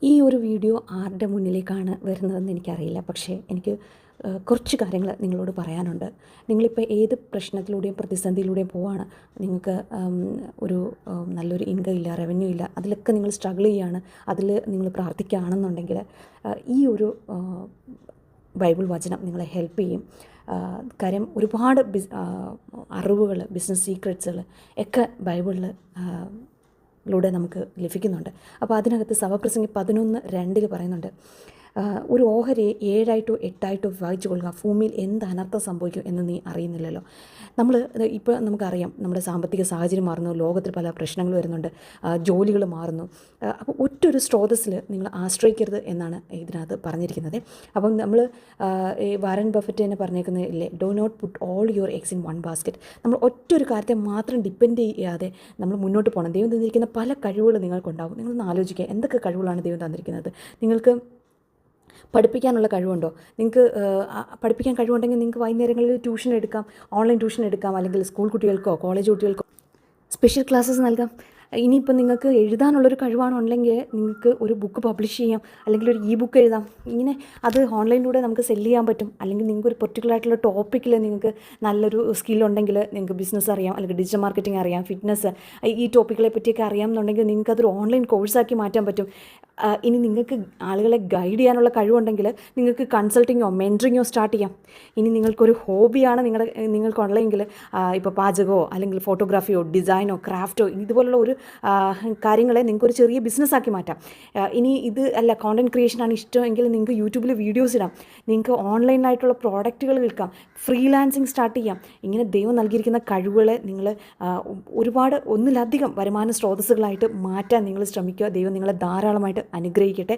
ഈ ഒരു വീഡിയോ ആരുടെ മുന്നിലേക്കാണ് വരുന്നതെന്ന് എനിക്കറിയില്ല. പക്ഷേ എനിക്ക് കുറച്ച് കാര്യങ്ങൾ നിങ്ങളോട് പറയാനുണ്ട്. നിങ്ങളിപ്പോൾ ഏത് പ്രശ്നത്തിലൂടെയും പ്രതിസന്ധിയിലൂടെയും പോവാണ്. നിങ്ങൾക്ക് ഒരു നല്ലൊരു ഇൻകം ഇല്ല, റവന്യൂ ഇല്ല, അതിലൊക്കെ നിങ്ങൾ സ്ട്രഗിൾ ചെയ്യുകയാണ്. അതിൽ നിങ്ങൾ പ്രാർത്ഥിക്കുകയാണെന്നുണ്ടെങ്കിൽ ഈ ഒരു ബൈബിൾ വചനം നിങ്ങളെ ഹെൽപ്പ് ചെയ്യും. കാര്യം ഒരുപാട് അറിവുകൾ, ബിസിനസ് സീക്രട്സുകൾ ഒക്കെ ബൈബിളിൽ ലൂടെ നമുക്ക് ലഭിക്കുന്നുണ്ട്. അപ്പോൾ അതിനകത്ത് സഭപ്രസംഗി 11:2 പറയുന്നുണ്ട്, ഒരു ഓഹരിയെ 7ആയിട്ടോ 8ആയിട്ടോ വിഭാഗിച്ചു കൊള്ളുക, ഭൂമിയിൽ എന്ത് അനർത്ഥം സംഭവിക്കും എന്ന് നീ അറിയുന്നില്ലല്ലോ. നമ്മൾ ഇപ്പോൾ നമുക്കറിയാം, നമ്മുടെ സാമ്പത്തിക സാഹചര്യം മാറുന്നു, ലോകത്തിൽ പല പ്രശ്നങ്ങൾ വരുന്നുണ്ട്, ജോലികൾ മാറുന്നു. അപ്പോൾ ഒറ്റൊരു സ്രോതസ്സിൽ നിങ്ങൾ ആശ്രയിക്കരുത് എന്നാണ് ഇതിനകത്ത് പറഞ്ഞിരിക്കുന്നത്. അപ്പം നമ്മൾ വാരൻ ബഫറ്റ് തന്നെ പറഞ്ഞേക്കുന്നത് ഇല്ലേ, do not put all your eggs in one basket. നമ്മൾ ഒറ്റൊരു കാര്യത്തെ മാത്രം ഡിപ്പെൻഡ് ചെയ്യാതെ നമ്മൾ മുന്നോട്ട് പോകണം. ദൈവം തന്നിരിക്കുന്ന പല കഴിവുകൾ നിങ്ങൾക്കുണ്ടാവും. നിങ്ങളൊന്ന് ആലോചിക്കുക, എന്തൊക്കെ കഴിവുകളാണ് ദൈവം തന്നിരിക്കുന്നത്. നിങ്ങൾക്ക് പഠിപ്പിക്കാനുള്ള കഴിവുണ്ടോ? നിങ്ങൾക്ക് പഠിപ്പിക്കാൻ കഴിവുണ്ടെങ്കിൽ നിങ്ങൾക്ക് വൈകുന്നേരങ്ങളിൽ ട്യൂഷൻ എടുക്കാം, ഓൺലൈൻ ട്യൂഷൻ എടുക്കാം, അല്ലെങ്കിൽ സ്കൂൾ കുട്ടികൾക്കോ കോളേജ് കുട്ടികൾക്കോ സ്പെഷ്യൽ ക്ലാസ്സസ് നൽകാം. ഇനിയിപ്പോൾ നിങ്ങൾക്ക് എഴുതാനുള്ളൊരു കഴിവാണുണ്ടെങ്കിൽ നിങ്ങൾക്ക് ഒരു ബുക്ക് പബ്ലിഷ് ചെയ്യാം, അല്ലെങ്കിൽ ഒരു ബുക്ക് എഴുതാം. ഇങ്ങനെ അത് ഓൺലൈനിലൂടെ നമുക്ക് സെല്ല് ചെയ്യാൻ പറ്റും. അല്ലെങ്കിൽ നിങ്ങൾക്ക് ഒരു പെർട്ടിക്കുലർ ആയിട്ടുള്ള ടോപ്പിക്കിൽ നിങ്ങൾക്ക് നല്ലൊരു സ്കില്ലുണ്ടെങ്കിൽ, നിങ്ങൾക്ക് ബിസിനസ് അറിയാം, അല്ലെങ്കിൽ ഡിജിറ്റൽ മാർക്കറ്റിംഗ് അറിയാം, ഫിറ്റ്നസ്, ഈ ടോപ്പിക്കുകളെ പറ്റിയൊക്കെ അറിയാമെന്നുണ്ടെങ്കിൽ നിങ്ങൾക്കതൊരു ഓൺലൈൻ കോഴ്സാക്കി മാറ്റാൻ പറ്റും. ഇനി നിങ്ങൾക്ക് ആളുകളെ ഗൈഡ് ചെയ്യാനുള്ള കഴിവുണ്ടെങ്കിൽ നിങ്ങൾക്ക് കൺസൾട്ടിങ്ങോ മെൻറ്ററിങ്ങോ സ്റ്റാർട്ട് ചെയ്യാം. ഇനി നിങ്ങൾക്കൊരു ഹോബിയാണ് നിങ്ങൾക്കുള്ളതെങ്കിൽ, ഇപ്പോൾ പാചകമോ അല്ലെങ്കിൽ ഫോട്ടോഗ്രാഫിയോ ഡിസൈനോ ക്രാഫ്റ്റോ ഇതുപോലുള്ള ഒരു കാര്യങ്ങളെ നിങ്ങൾക്കൊരു ചെറിയ ബിസിനസ്സാക്കി മാറ്റാം. ഇനി ഇത് അല്ല, കോണ്ടൻറ് ക്രിയേഷനാണ് ഇഷ്ടമെങ്കിൽ നിങ്ങൾക്ക് യൂട്യൂബിൽ വീഡിയോസ് ഇടാം, നിങ്ങൾക്ക് ഓൺലൈനായിട്ടുള്ള പ്രോഡക്റ്റുകൾ വിൽക്കാം, ഫ്രീലാൻസിങ് സ്റ്റാർട്ട് ചെയ്യാം. ഇങ്ങനെ ദൈവം നൽകിയിരിക്കുന്ന കഴിവുകളെ നിങ്ങൾ ഒരുപാട് ഒന്നിലധികം വരുമാന സ്രോതസ്സുകളായിട്ട് മാറ്റാൻ നിങ്ങൾ ശ്രമിക്കുക. ദൈവം നിങ്ങളെ ധാരാളമായിട്ട് അനുഗ്രഹിക്കട്ടെ.